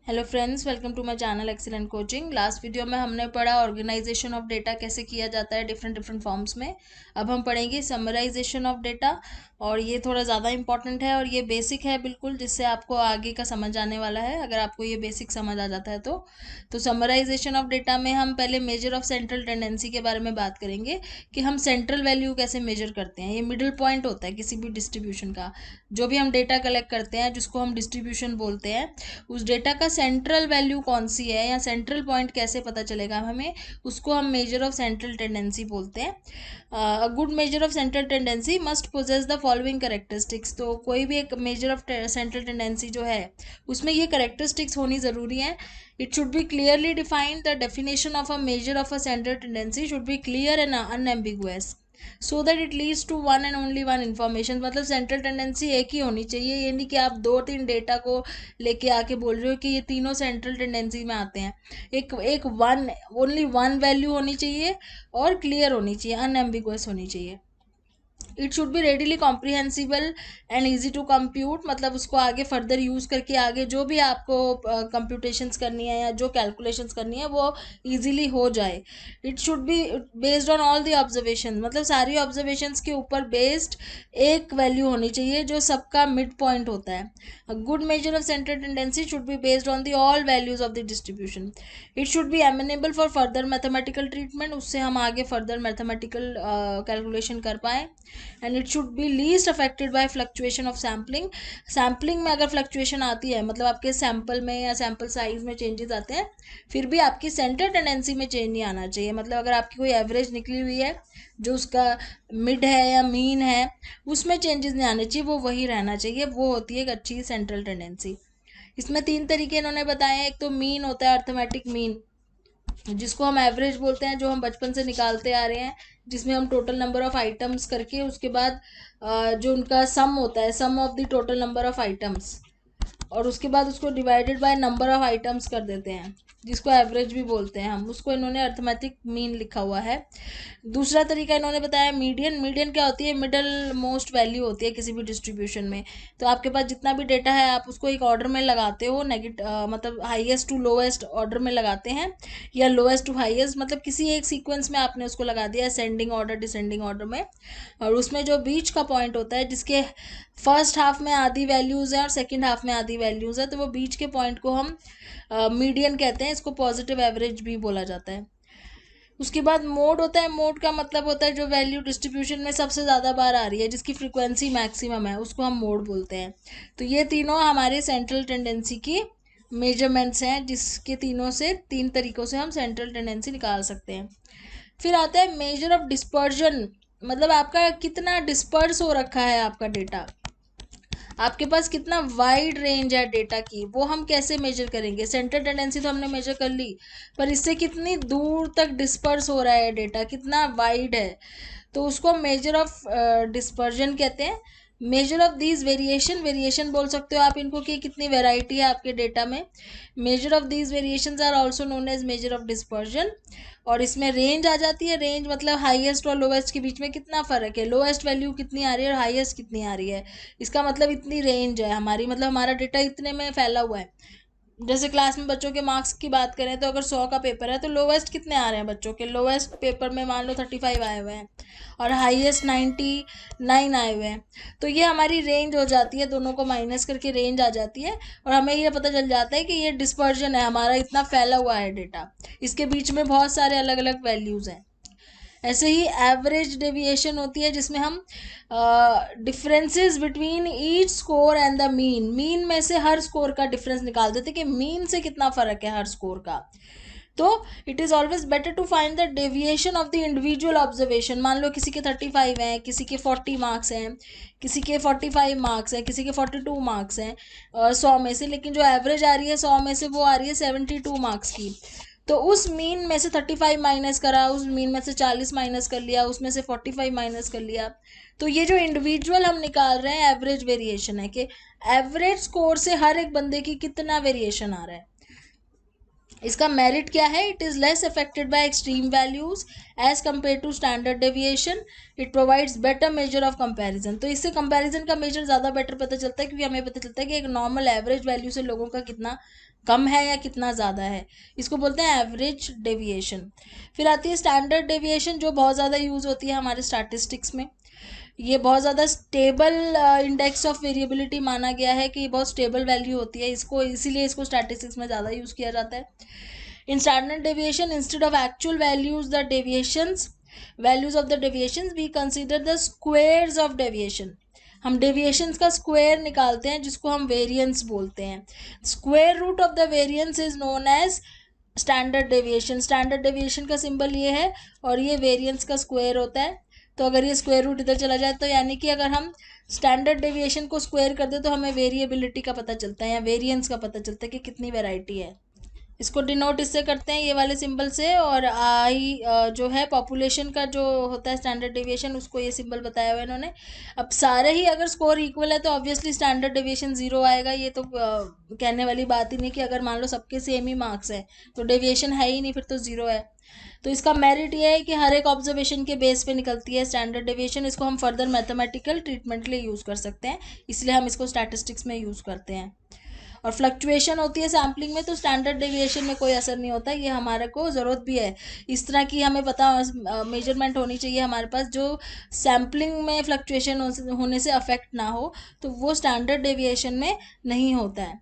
Hello friends, welcome to my channel excellent coaching. Last video में हमने पढ़ा organisation of data कैसे किया जाता है डिफरेंट डिफरेंट फॉर्म्स में। अब हम पढ़ेंगे समराइजेशन ऑफ डेटा, और ये थोड़ा ज़्यादा इंपॉर्टेंट है और ये बेसिक है बिल्कुल, जिससे आपको आगे का समझ आने वाला है अगर आपको ये बेसिक समझ आ जाता है तो समराइजेशन ऑफ डेटा में हम पहले मेजर ऑफ सेंट्रल टेंडेंसी के बारे में बात करेंगे कि हम सेंट्रल वैल्यू कैसे मेजर करते हैं। ये मिडिल पॉइंट होता है किसी भी डिस्ट्रीब्यूशन का। जो भी हम डेटा कलेक्ट करते हैं जिसको हम डिस्ट्रीब्यूशन बोलते हैं, उस डेटा का सेंट्रल वैल्यू कौन सी है या सेंट्रल पॉइंट कैसे पता चलेगा हमें, उसको हम मेजर ऑफ सेंट्रल टेंडेंसी बोलते हैं। A good measure of central tendency must possess the following characteristics. तो कोई भी एक मेजर ऑफ सेंट्रल टेंडेंसी जो है उसमें ये करेक्टरिस्टिक्स होनी ज़रूरी है। It should be clearly defined. The definition of a measure of a central tendency should be clear and unambiguous so that it leads to one and only one information. मतलब central tendency एक ही होनी चाहिए, ये नहीं कि आप दो तीन डेटा को लेके आके बोल रहे हो कि ये तीनों सेंट्रल टेंडेंसी में आते हैं। एक एक वन, ओनली वन वैल्यू होनी चाहिए और क्लियर होनी चाहिए, अनएम्बिगुअस होनी चाहिए। It should be readily comprehensible and easy to compute. मतलब उसको आगे फर्दर यूज़ करके आगे जो भी आपको कंप्यूटेशंस करनी है या जो कैलकुलेशंस करनी है वो ईजिली हो जाए। It should be based on all the observation. मतलब सारी ऑब्जर्वेशंस के ऊपर बेस्ड एक वैल्यू होनी चाहिए जो सबका मिड पॉइंट होता है। अ good measure of central tendency should be based on the all values of the distribution. It should B amenable for further mathematical treatment. उससे हम आगे फर्दर मैथमेटिकल कैलकुलेशन कर पाएँ। And it should B least affected by fluctuation of sampling. Sampling में अगर fluctuation आती है, मतलब आपके सैम्पल में या सैम्पल साइज में चेंजेस आते हैं, फिर भी आपकी सेंटर टेंडेंसी में चेंज नहीं आना चाहिए। मतलब अगर आपकी कोई एवरेज निकली हुई है जो उसका मिड है या मीन है, उसमें चेंजेस नहीं आने चाहिए, वो वही रहना चाहिए। वो होती है एक अच्छी सेंट्रल टेंडेंसी। इसमें तीन तरीके इन्होंने बताए हैं। एक तो मीन होता है, अर्थमेटिक मीन, जिसको हम एवरेज बोलते हैं, जो हम बचपन से निकालते आ रहे हैं, जिसमें हम टोटल नंबर ऑफ आइटम्स करके उसके बाद जो उनका सम होता है, sum of the total number of items, और उसके बाद उसको divided by number of items कर देते हैं, जिसको एवरेज भी बोलते हैं हम। उसको इन्होंने अर्थमेटिक मीन लिखा हुआ है। दूसरा तरीका इन्होंने बताया मीडियन। मीडियन क्या होती है? मिडल मोस्ट वैल्यू होती है किसी भी डिस्ट्रीब्यूशन में। तो आपके पास जितना भी डेटा है आप उसको एक ऑर्डर में लगाते हो, मतलब हाईएस्ट टू लोएस्ट ऑर्डर में लगाते हैं, या लोएस्ट टू हाईएस्ट, मतलब किसी एक सीक्वेंस में आपने उसको लगा दिया, असेंडिंग ऑर्डर डिसेंडिंग ऑर्डर में। और उसमें जो बीच का पॉइंट होता है, जिसके फर्स्ट हाफ में आधी वैल्यूज़ हैं और सेकंड हाफ में आधी वैल्यूज़ है, तो वो बीच के पॉइंट को हम मीडियन कहते हैं। इसको पॉजिटिव एवरेज भी बोला जाता है। उसके बाद मोड होता है। मोड का मतलब होता है जो वैल्यू डिस्ट्रीब्यूशन में सबसे ज़्यादा बार आ रही है, जिसकी फ्रीक्वेंसी मैक्सिमम है, उसको हम मोड बोलते हैं। तो ये तीनों हमारे सेंट्रल टेंडेंसी की मेजरमेंट्स हैं, जिसके तीनों से तीन तरीक़ों से हम सेंट्रल टेंडेंसी निकाल सकते हैं। फिर आता है मेजर ऑफ डिस्पर्जन। मतलब आपका कितना डिस्पर्स हो रखा है आपका डेटा, आपके पास कितना वाइड रेंज है डेटा की, वो हम कैसे मेजर करेंगे। सेंट्रल टेंडेंसी तो हमने मेजर कर ली, पर इससे कितनी दूर तक डिस्पर्स हो रहा है डेटा, कितना वाइड है, तो उसको मेजर ऑफ डिस्पर्जन कहते हैं। Major of these variation, variation बोल सकते हो आप इनको कि कितनी वेराइटी है आपके डेटा में। Measure of these variations are also known as measure of dispersion. और इसमें रेंज आ जाती है। रेंज मतलब हाईएस्ट और लोएस्ट के बीच में कितना फ़र्क है, लोएस्ट वैल्यू कितनी आ रही है और हाईएस्ट कितनी आ रही है, इसका मतलब इतनी रेंज है हमारी, मतलब हमारा डेटा इतने में फैला हुआ है। जैसे क्लास में बच्चों के मार्क्स की बात करें तो अगर 100 का पेपर है तो लोवेस्ट कितने आ रहे हैं बच्चों के, लोवेस्ट पेपर में मान लो 35 आए हुए हैं और हाईएस्ट 99 आए हुए हैं। तो ये हमारी रेंज हो जाती है, दोनों को माइनस करके रेंज आ जाती है, और हमें ये पता चल जाता है कि ये डिस्पर्जन है, हमारा इतना फैला हुआ है डेटा, इसके बीच में बहुत सारे अलग अलग वैल्यूज़ हैं। ऐसे ही एवरेज डेविएशन होती है, जिसमें हम differences between each score and the mean, mean में से हर स्कोर का डिफरेंस निकाल देते कि मीन से कितना फ़र्क है हर स्कोर का। तो it is always better to find the deviation of the individual observation. मान लो किसी के 35 हैं, किसी के 40 मार्क्स हैं, किसी के 45 मार्क्स हैं, किसी के 42 मार्क्स हैं 100 में से, लेकिन जो एवरेज आ रही है 100 में से वो आ रही है 72 मार्क्स की। तो उस मीन में से 35 माइनस करा, उस मीन में से 40 माइनस कर लिया, उसमें से 45 माइनस कर लिया। तो ये जो इंडिविजुअल हम निकाल रहे हैं एवरेज वेरिएशन है कि एवरेज स्कोर से हर एक बंदे की कितना वेरिएशन आ रहा है। इसका मेरिट क्या है? It is less affected by extreme values as compare to standard deviation. It provides better measure of comparison. तो इससे कंपैरिजन का मेजर ज़्यादा बेटर पता चलता है, क्योंकि हमें पता चलता है कि एक नॉर्मल एवरेज वैल्यू से लोगों का कितना कम है या कितना ज़्यादा है। इसको बोलते हैं एवरेज डेविएशन। फिर आती है स्टैंडर्ड डेविएशन, जो बहुत ज़्यादा यूज़ होती है हमारे स्टैटिस्टिक्स में। ये बहुत ज़्यादा स्टेबल इंडेक्स ऑफ वेरिएबिलिटी माना गया है कि ये बहुत स्टेबल वैल्यू होती है, इसको इसीलिए इसको स्टैटिस्टिक्स में ज़्यादा यूज़ किया जाता है। In standard deviation, instead of actual values of the deviations we consider the squares of deviation. हम डेविएशंस का स्क्वायर निकालते हैं, जिसको हम वेरिएंस बोलते हैं। Square root of the variance is known as standard deviation. Standard deviation का symbol ये है और ये वेरिएंस का स्क्वायर होता है। तो अगर ये स्क्वायर रूट इधर चला जाए तो यानी कि अगर हम स्टैंडर्ड डेविएशन को स्क्वायर कर दे तो हमें वेरिएबिलिटी का पता चलता है या वेरिएंस का पता चलता है कि कितनी वैरायटी है। इसको डिनोट इससे करते हैं ये वाले सिंबल से, और आई जो है पॉपुलेशन का जो होता है स्टैंडर्ड डेविएशन, उसको ये सिंबल बताया हुआ है इन्होंने। अब सारे ही अगर स्कोर इक्वल है तो ऑब्वियसली स्टैंडर्ड डेविएशन 0 आएगा। ये तो कहने वाली बात ही नहीं कि अगर मान लो सबके सेम ही मार्क्स हैं तो डेविएशन है ही नहीं, फिर तो 0 है। तो इसका मेरिट ये है कि हर एक ऑब्जर्वेशन के बेस पे निकलती है स्टैंडर्ड डेविएशन। इसको हम फर्दर मैथमेटिकल ट्रीटमेंट के लिए यूज़ कर सकते हैं, इसलिए हम इसको स्टैटिस्टिक्स में यूज़ करते हैं। और फ्लक्चुएशन होती है सैम्पलिंग में तो स्टैंडर्ड डेविएशन में कोई असर नहीं होता। ये हमारे को ज़रूरत भी है इस तरह की, हमें पता मेजरमेंट होनी चाहिए हमारे पास जो सैम्पलिंग में फ्लक्चुएशन होने से अफेक्ट ना हो, तो वो स्टैंडर्ड डेविएशन में नहीं होता है।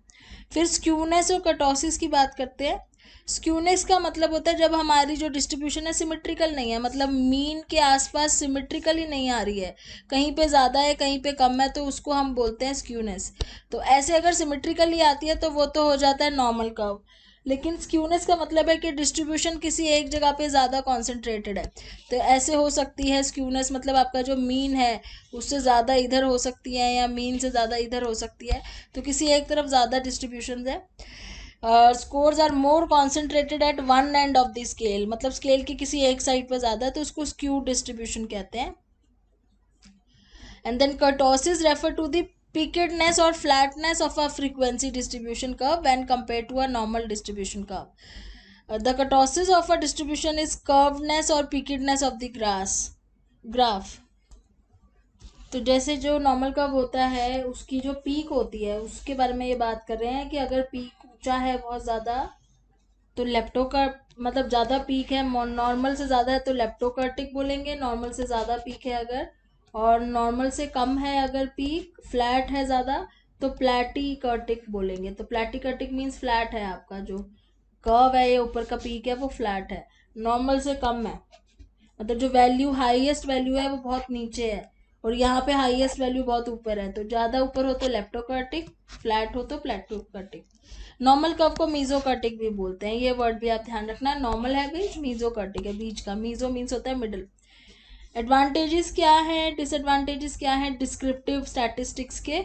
फिर स्क्यूनेस और कर्टोसिस की बात करते हैं। स्क्यूनेस का मतलब होता है जब हमारी जो डिस्ट्रीब्यूशन है सिमेट्रिकल नहीं है, मतलब मीन के आसपास सिमेट्रिकली नहीं आ रही है, कहीं पे ज़्यादा है कहीं पे कम है, तो उसको हम बोलते हैं स्क्यूनेस। तो ऐसे अगर सिमेट्रिकली आती है तो वो तो हो जाता है नॉर्मल कर्व। लेकिन स्क्यूनेस का मतलब है कि डिस्ट्रीब्यूशन किसी एक जगह पे ज़्यादा कॉन्सेंट्रेटेड है। तो ऐसे हो सकती है स्क्यूनेस, मतलब आपका जो मीन है उससे ज़्यादा इधर हो सकती है या मीन से ज़्यादा इधर हो सकती है, तो किसी एक तरफ ज़्यादा डिस्ट्रीब्यूशन है। Scores are more concentrated at one end of the scale, मतलब स्केल की किसी एक साइड पर ज़्यादा है तो उसको स्क्यू डिस्ट्रीब्यूशन कहते हैं। And then kurtosis refer to the peakedness or flatness of a frequency distribution curve when compared to a normal distribution curve. The kurtosis of a distribution is curvedness or peakedness of the graph. तो जैसे जो normal curve होता है उसकी जो peak होती है उसके बारे में ये बात कर रहे हैं कि अगर पीक ऊंचा है बहुत ज़्यादा तो मतलब ज़्यादा पीक है, नॉर्मल से ज़्यादा है तो लेप्टोकर्टिक बोलेंगे, नॉर्मल से ज़्यादा पीक है अगर, और नॉर्मल से कम है अगर पीक, फ्लैट है ज़्यादा तो प्लेटिकर्टिक बोलेंगे। तो प्लेटिकर्टिक मीन्स फ्लैट है, आपका जो कर्व है ये ऊपर का पीक है वो फ्लैट है, नॉर्मल से कम है, मतलब जो वैल्यू हाईएस्ट वैल्यू है वो बहुत नीचे है और यहाँ पे हाईएस्ट वैल्यू बहुत ऊपर है। तो ज़्यादा ऊपर हो तो लेप्टोकर्टिक, फ्लैट हो तो प्लेटोकर्टिक। नॉर्मल कर्व को मीजोकर्टिक भी बोलते हैं, ये वर्ड भी आप ध्यान रखना। नॉर्मल है बीच, मीजोकर्टिक है बीच का, मीजो मीन्स होता है मिडिल। एडवांटेजेस क्या है, डिसएडवांटेजेस क्या है डिस्क्रिप्टिव स्टैटिस्टिक्स के?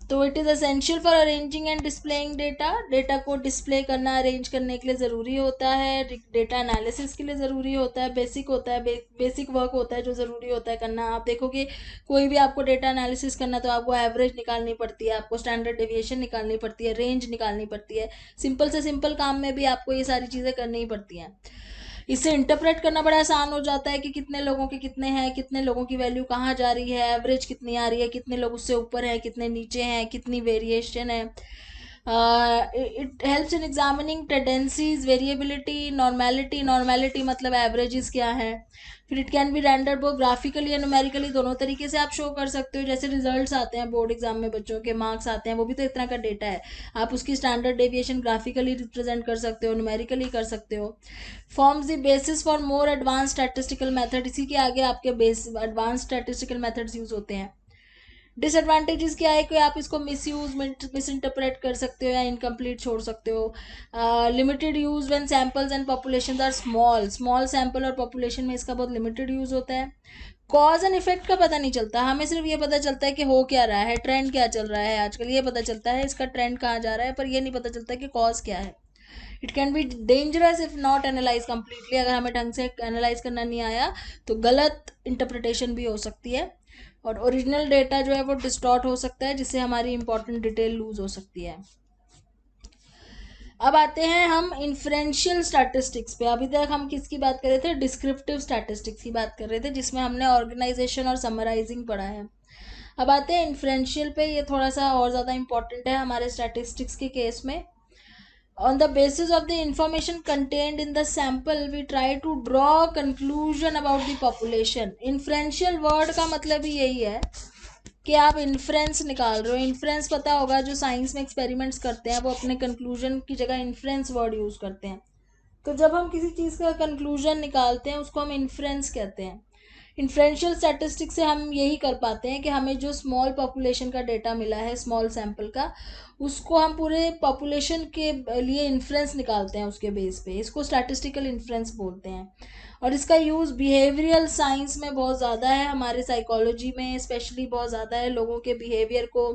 तो it is essential for arranging and displaying data, data को डिस्प्ले करना अरेंज करने के लिए ज़रूरी होता है, डेटा एनालिसिस के लिए ज़रूरी होता है, बेसिक होता है, बेसिक वर्क होता है जो ज़रूरी होता है करना। आप देखोगे कोई भी आपको डेटा एनालिसिस करना तो आपको एवरेज निकालनी पड़ती है, आपको स्टैंडर्ड डेविएशन निकालनी पड़ती है, रेंज निकालनी पड़ती है। सिंपल से सिंपल काम में भी आपको ये सारी चीज़ें करनी ही पड़ती हैं। इससे इंटरप्रेट करना बड़ा आसान हो जाता है कि कितने लोगों के कितने हैं, कितने लोगों की वैल्यू कहाँ जा रही है, एवरेज कितनी आ रही है, कितने लोग उससे ऊपर हैं, कितने नीचे हैं, कितनी वेरिएशन है। It helps in examining tendencies, variability, normality मतलब एवरेजेस क्या है। फिर it can be rendered both graphically या न्यूमेरिकली, दोनों तरीके से आप शो कर सकते हो। जैसे रिजल्ट्स आते हैं बोर्ड एग्जाम में, बच्चों के मार्क्स आते हैं, वो भी तो एक तरह का डेटा है, आप उसकी स्टैंडर्ड डेविएशन ग्राफिकली रिप्रेजेंट कर सकते हो, न्यूमेरिकली कर सकते हो। Forms the basis for more advance statistical method, इसी के आगे आपके एडवांस स्टैटिस्टिकल मेथड्स यूज होते हैं। डिसएडवांटेजेस क्या है कि आप इसको मिस इंटरप्रेट कर सकते हो या इनकम्प्लीट छोड़ सकते हो। Limited use when samples and population are small sample और पॉपुलेशन में इसका बहुत लिमिटेड यूज होता है। कॉज एंड इफेक्ट का पता नहीं चलता, हमें सिर्फ ये पता चलता है कि हो क्या रहा है, ट्रेंड क्या चल रहा है आजकल, ये पता चलता है इसका ट्रेंड कहाँ जा रहा है, पर ये नहीं पता चलता कि कॉज क्या है। It can be dangerous if not analyse completely, अगर हमें ढंग से एनालाइज करना नहीं आया तो गलत इंटरप्रिटेशन भी हो सकती है और ओरिजिनल डेटा जो है वो डिस्टॉर्ट हो सकता है, जिससे हमारी इंपॉर्टेंट डिटेल लूज हो सकती है। अब आते हैं हम इन्फ्रेंशियल स्टैटिस्टिक्स पे। अभी तक हम किसकी बात कर रहे थे, डिस्क्रिप्टिव स्टैटिस्टिक्स की बात कर रहे थे, जिसमें हमने ऑर्गेनाइजेशन और समराइजिंग पढ़ा है। अब आते हैं इन्फ्रेंशियल पे, ये थोड़ा सा और ज़्यादा इंपॉर्टेंट है हमारे स्टैटिस्टिक्स के केस में। On the basis of the information contained in the sample, we try to draw a conclusion about the population. Inferential word का मतलब ही यही है कि आप इन्फ्रेंस निकाल रहे हो। इन्फ्रेंस पता होगा, जो साइंस में एक्सपेरिमेंट्स करते हैं वो अपने कंक्लूजन की जगह इन्फ्रेंस वर्ड यूज़ करते हैं। तो जब हम किसी चीज़ का कंक्लूजन निकालते हैं उसको हम इन्फ्रेंस कहते हैं। इन्फ्रेंशियल स्टैटिस्टिक्स से हम यही कर पाते हैं कि हमें जो स्मॉल पॉपुलेशन का डेटा मिला है, स्मॉल सैंपल का, उसको हम पूरे पॉपुलेशन के लिए इन्फ्रेंस निकालते हैं उसके बेस पे। इसको स्टैटिस्टिकल इन्फ्रेंस बोलते हैं। और इसका यूज़ बिहेवियरल साइंस में बहुत ज़्यादा है, हमारे साइकोलॉजी में स्पेशली बहुत ज़्यादा है। लोगों के बिहेवियर को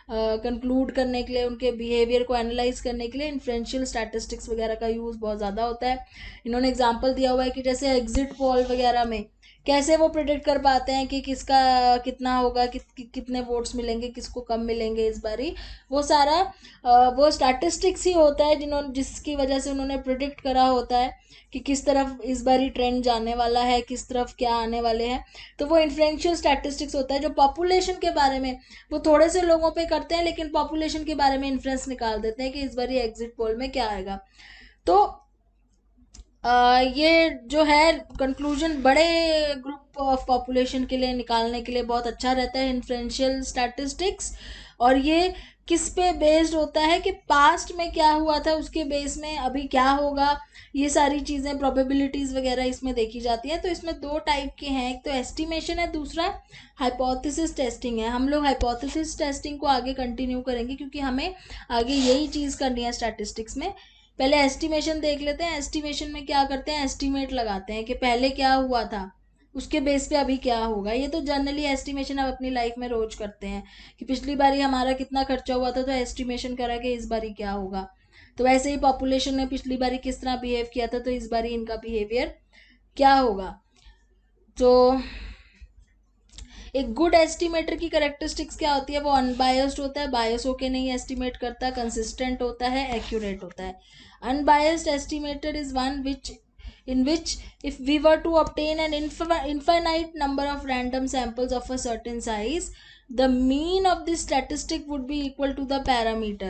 कंक्लूड करने के लिए, उनके बिहेवियर को एनालाइज करने के लिए इन्फ्रेंशियल स्टैटिस्टिक्स वगैरह का यूज़ बहुत ज़्यादा होता है। इन्होंने एग्जांपल दिया हुआ है कि जैसे एग्जिट पोल वगैरह में कैसे वो प्रिडिक्ट कर पाते हैं कि किसका कितना होगा, कितने वोट्स मिलेंगे, किसको कम मिलेंगे इस बारी। वो सारा वो स्टैटिस्टिक्स ही होता है जिसकी वजह से उन्होंने प्रिडिक्ट करा होता है कि किस तरफ इस बारी ट्रेंड जाने वाला है, किस तरफ क्या आने वाले हैं। तो वो इन्फ्लुएंशियल स्टैटिस्टिक्स होता है। जो पॉपुलेशन के बारे में वो थोड़े से लोगों पे करते हैं, लेकिन पॉपुलेशन के बारे में इन्फ्लुएंस निकाल देते हैं कि इस बारी एग्जिट पोल में क्या आएगा। तो ये जो है कंक्लूजन बड़े ग्रुप ऑफ पॉपुलेशन के लिए निकालने के लिए बहुत अच्छा रहता है इन्फ्लुएंशियल स्टैटिस्टिक्स। और ये किस पे बेस्ड होता है कि पास्ट में क्या हुआ था उसके बेस में अभी क्या होगा, ये सारी चीज़ें प्रोबेबिलिटीज़ वगैरह इसमें देखी जाती हैं। तो इसमें दो टाइप के हैं, एक तो एस्टिमेशन है, दूसरा हाइपोथेसिस टेस्टिंग है। हम लोग हाइपोथेसिस टेस्टिंग को आगे कंटिन्यू करेंगे क्योंकि हमें आगे यही चीज़ करनी है स्टैटिस्टिक्स में। पहले एस्टिमेशन देख लेते हैं। एस्टिमेशन में क्या करते हैं, एस्टिमेट लगाते हैं कि पहले क्या हुआ था उसके बेस पे अभी क्या होगा। ये तो जनरली एस्टिमेशन आप अपनी लाइफ में रोज करते हैं कि पिछली बारी हमारा कितना खर्चा हुआ था तो एस्टिमेशन करा कि इस बारी क्या होगा। तो वैसे ही पॉपुलेशन ने पिछली बारी किस तरह बिहेव किया था तो इस बारी इनका बिहेवियर क्या होगा। तो एक गुड एस्टिमेटर की करेक्टरिस्टिक्स क्या होती है, वो अनबायस्ड होता है, बायस होके नहीं एस्टिमेट करता, कंसिस्टेंट होता है, एक्यूरेट होता है। Unbiased estimator is one in which if we were to obtain an infinite number of random samples of a certain size, the mean of this statistic would be equal to the parameter.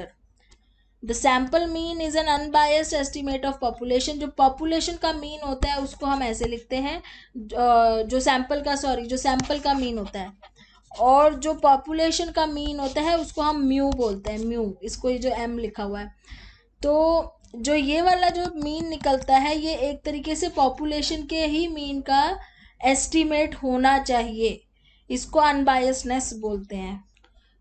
The sample mean is an unbiased estimate of population. जो population का mean होता है उसको हम ऐसे लिखते हैं, जो सैंपल का मीन होता है, और जो पॉपुलेशन का मीन होता है उसको हम म्यू बोलते हैं, म्यू। इसको ये जो एम लिखा हुआ है, तो जो ये वाला जो मीन निकलता है ये एक तरीके से पॉपुलेशन के ही मीन का एस्टिमेट होना चाहिए। इसको अनबायसनेस बोलते हैं।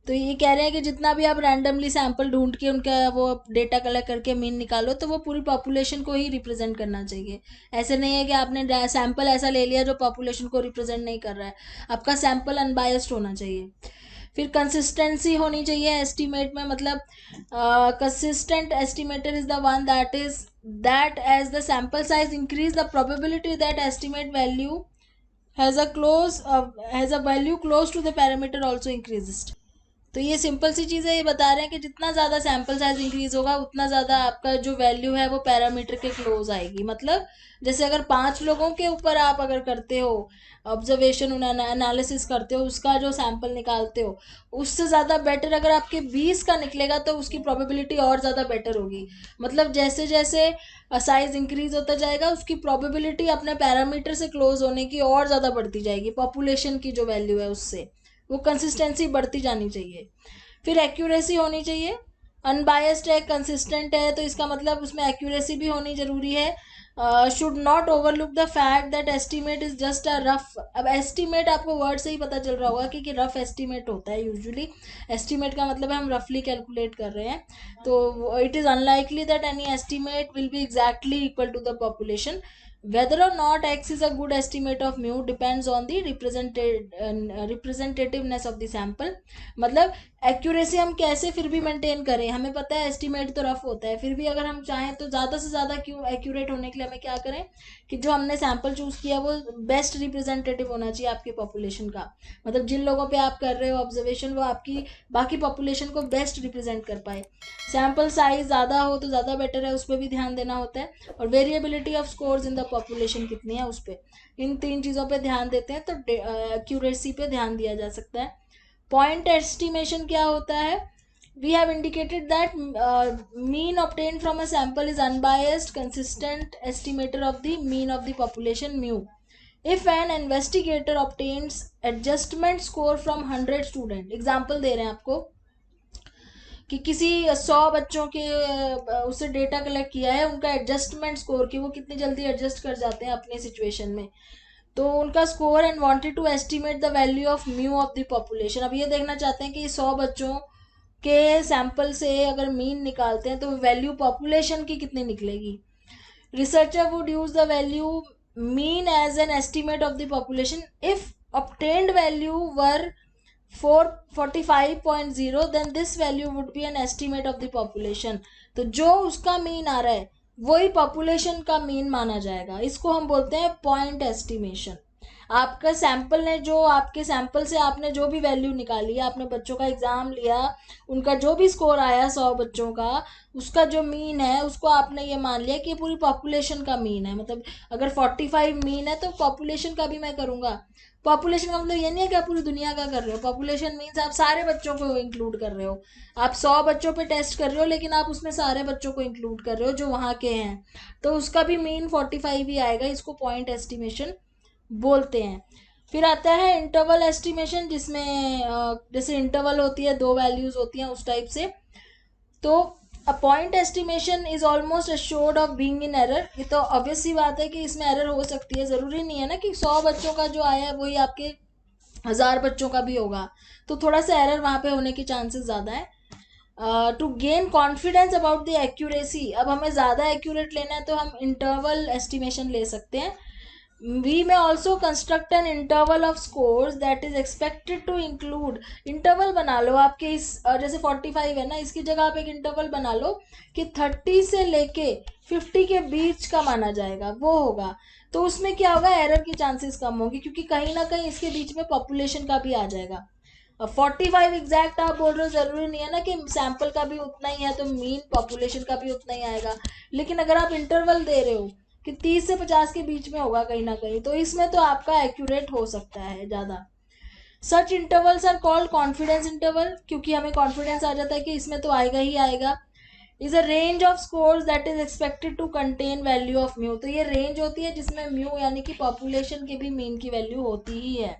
तो ये कह रहे हैं कि जितना भी आप रैंडमली सैंपल ढूंढ के उनका वो डेटा कलेक्ट करके मीन निकालो तो वो पूरी पॉपुलेशन को ही रिप्रेजेंट करना चाहिए। ऐसे नहीं है कि आपने सैंपल ऐसा ले लिया जो पॉपुलेशन को रिप्रेजेंट नहीं कर रहा है। आपका सैंपल अनबायस्ड होना चाहिए। फिर कंसिस्टेंसी होनी चाहिए एस्टिमेट में, मतलब consistent estimator is the one that as the sample size increase the probability that estimate value has a value close to the parameter also increase. तो ये सिंपल सी चीज़ है, ये बता रहे हैं कि जितना ज़्यादा सैंपल साइज इंक्रीज होगा उतना ज़्यादा आपका जो वैल्यू है वो पैरामीटर के क्लोज आएगी। मतलब जैसे अगर 5 लोगों के ऊपर आप अगर करते हो ऑब्जर्वेशन, एनालिसिस करते हो, उसका जो सैंपल निकालते हो उससे ज़्यादा बेटर अगर आपके 20 का निकलेगा तो उसकी प्रोबेबिलिटी और ज़्यादा बेटर होगी। मतलब जैसे जैसे साइज इंक्रीज होता जाएगा उसकी प्रोबेबिलिटी अपने पैरामीटर से क्लोज होने की और ज़्यादा बढ़ती जाएगी, पॉपुलेशन की जो वैल्यू है उससे। वो कंसिस्टेंसी बढ़ती जानी चाहिए। फिर एक्यूरेसी होनी चाहिए। अनबायस्ड है, कंसिस्टेंट है, तो इसका मतलब उसमें एक्यूरेसी भी होनी जरूरी है। Should not overlook the fact that estimate is just a rough. अब एस्टिमेट आपको वर्ड से ही पता चल रहा होगा कि रफ एस्टिमेट होता है यूजुअली। एस्टिमेट का मतलब है हम रफली कैलकुलेट कर रहे हैं। तो it is unlikely that any estimate will be exactly equal to the population. Whether or not x is a good estimate of mu depends on the representativeness of the sample. मतलब accuracy हम कैसे फिर भी maintain करें, हमें पता है estimate तो रफ होता है, फिर भी अगर हम चाहें तो ज़्यादा से ज़्यादा क्यों एक्यूरेट होने के लिए हमें क्या करें कि जो हमने सैम्पल चूज़ किया वो बेस्ट रिप्रेजेंटेटिव होना चाहिए आपकी पॉपुलेशन का। मतलब जिन लोगों पे आप कर रहे हो ऑब्जर्वेशन वो आपकी बाकी पॉपुलेशन को बेस्ट रिप्रेजेंट कर पाए। सैम्पल साइज ज़्यादा हो तो ज़्यादा बेटर है, उस पर भी ध्यान देना होता है। और variability of scores in the population कितनी है उस पर, इन 3 चीज़ों पे ध्यान देते हैं तो एक्यूरेसी पे ध्यान दिया जा सकता है। पॉइंट एस्टिमेशन क्या होता है? We have indicated that mean obtained from a sample is unbiased, consistent estimator of the mean of the population mu. If an investigator obtains adjustment score from 100 student, example दे रहे हैं आपको कि किसी 100 बच्चों के उससे डेटा कलेक्ट किया है, उनका एडजस्टमेंट स्कोर कि वो कितनी जल्दी एडजस्ट कर जाते हैं अपने सिचुएशन में, तो उनका score and wanted to estimate the value of mu of the population. अब ये देखना चाहते हैं कि 100 बच्चों के सैंपल से अगर मीन निकालते हैं तो वैल्यू पॉपुलेशन की कितनी निकलेगी। Researcher would use the value mean as an estimate of the population if obtained value were 445.0 then this value would be an estimate of the population। तो जो उसका मीन आ रहा है वही पॉपुलेशन का मीन माना जाएगा, इसको हम बोलते हैं पॉइंट एस्टिमेशन। आपका सैंपल ने जो आपके सैंपल से आपने जो भी वैल्यू निकाली है, आपने बच्चों का एग्जाम लिया, उनका जो भी स्कोर आया 100 बच्चों का, उसका जो मीन है उसको आपने ये मान लिया कि पूरी पॉपुलेशन का मीन है। मतलब अगर 45 मीन है तो पॉपुलेशन का भी मैं करूँगा। पॉपुलेशन का मतलब ये नहीं है कि आप पूरी दुनिया का कर रहे हो, पॉपुलेशन मीन्स आप सारे बच्चों को इंक्लूड कर रहे हो। आप 100 बच्चों पे टेस्ट कर रहे हो लेकिन आप उसमें सारे बच्चों को इंक्लूड कर रहे हो जो वहाँ के हैं, तो उसका भी मीन 45 ही आएगा। इसको पॉइंट एस्टिमेशन बोलते हैं। फिर आता है इंटरवल एस्टिमेशन, जिसमें जैसे इंटरवल होती है, 2 वैल्यूज होती हैं उस टाइप से। तो a point estimation is almost assured of being in error. ये तो ऑब्वियस सी बात है कि इसमें एरर हो सकती है, ज़रूरी नहीं है ना कि 100 बच्चों का जो आया है वही आपके 1000 बच्चों का भी होगा, तो थोड़ा सा एरर वहाँ पे होने के चांसेस ज़्यादा है। To gain confidence about the accuracy, अब हमें ज़्यादा एक्यूरेट लेना है तो हम इंटरवल एस्टिमेशन ले सकते हैं। We may also construct an interval of scores that is expected to include, interval बना लो आपके इस जैसे 45 है ना, इसकी जगह आप एक इंटरवल बना लो कि 30 से लेके 50 के बीच का माना जाएगा, वो होगा। तो उसमें क्या होगा, एरर की चांसेस कम होगी क्योंकि कहीं ना कहीं इसके बीच में पॉपुलेशन का भी आ जाएगा। अब 45 एग्जैक्ट आप बोल रहे हो, ज़रूरी नहीं है ना कि सैंपल का भी उतना ही है तो मीन पॉपुलेशन का भी उतना ही आएगा। लेकिन अगर आप इंटरवल दे रहे हो कि 30 से 50 के बीच में होगा कहीं ना कहीं, तो इसमें तो आपका एक्यूरेट हो सकता है ज़्यादा। Such intervals are called confidence interval, क्योंकि हमें कॉन्फिडेंस आ जाता है कि इसमें तो आएगा ही आएगा। Is a range of scores that is expected to contain value of mu, तो ये रेंज होती है जिसमें म्यू यानी कि पॉपुलेशन के भी मीन की वैल्यू होती ही है।